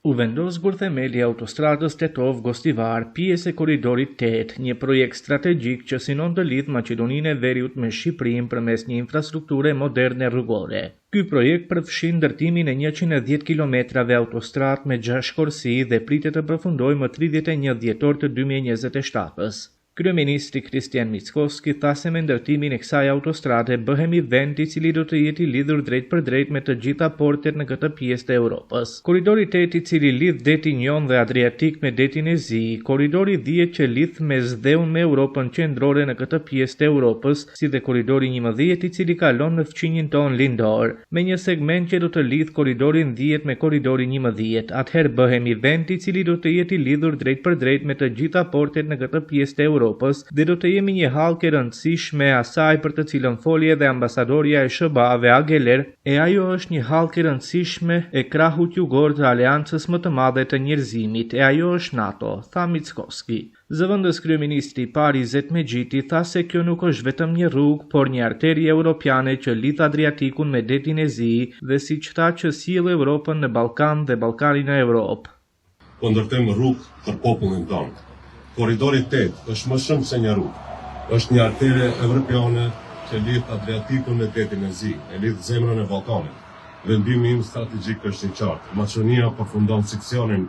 U vendos zburthemeli i autostradës Tetov-Gostivar, pjesë e korridorit 8, një projekt strategjik që synon të lidh Maqedoninë e Veriut me Shqipërinë përmes një infrastrukture moderne rrugore. Ky projekt përfshin ndërtimin e 110 kilometrave autostradë me 6 korsi dhe pritet të përfundojë më 31 dhjetor të 2027-s. Kryeministri Kristian Mickoski tha se me ndërtimin e kësaj autostrade bëhemi vend i cili do të jetë i lidhur drejt për drejt me të gjitha portet në këtë pjesë të Europës. Korridori 8 i cili lidh detin Jon dhe Adriatik me detin e Zi, korridori 10 që lidh Mesdheun me Europën qendrore në këtë pjesë të Europës, si dhe korridori 11 i cili kalon në fqinjin ton lindor, me një segment që do të lidh korridorin 10 me korridorin 11. Atëherë bëhemi vend i cili do të jetë i lidhur drejt për drejt me të gjitha portet në këtë pjesë të Europës dhe do të jemi një hallkë e rëndësishme asaj për të cilën foli edhe ambasadorja e SBA-ve Ageler, e ajo është një hallkë e rëndësishme e krahut jugor të aleancës më të madhe të njerëzimit, e ajo është NATO, tha Mickoski. Zëvendës kryeministri i parë Izet Megjiti tha se kjo nuk është vetëm një rrugë, por një arterie europiane që lidh Adriatikun me detin e Zi dhe siç tha që sjell Europën në Ballkan dhe Ballkanin në Europë. Po ndërtojmë rrugë për popullin tonë. Korridori 8 është më shumë se një rrugë. Është një arterie evropiane që lidh Adriatikun me detin e Zi, e lidh zemrën e Ballkanit. Vendimi im strategjik është i qartë. Maqedonia përfundon seksionin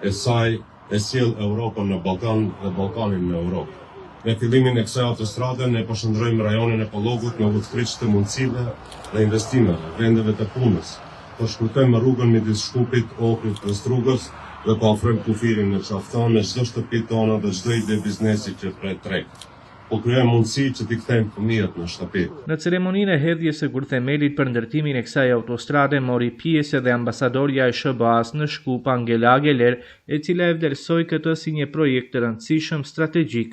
e saj e sjell Europën në Ballkan dhe Ballkanin në Europë. Me fillimin e kësaj autostrade ne përshëndrojmë rajonin e Pollogut me udhëheqës të mundësive dhe investimeve, vendeve të punës. Po shkurtojmë rrugën midis Shkupit, Ohrit dhe Strugës dhe po ofrojmë kufirin në qafton në çdo shtëpi tonë dhe çdo ide biznesi që pret treg. Po krijojmë mundësi që t'i kthejmë fëmijët në shtëpi. Në ceremoninë e hedhjes së zburthemelit për ndërtimin e kësaj autostrade mori pjesë edhe ambasadorja e SBA-s në Shkup Angela Ageler, e cila e vlerësoi këtë si një projekt të rëndësishëm strategjik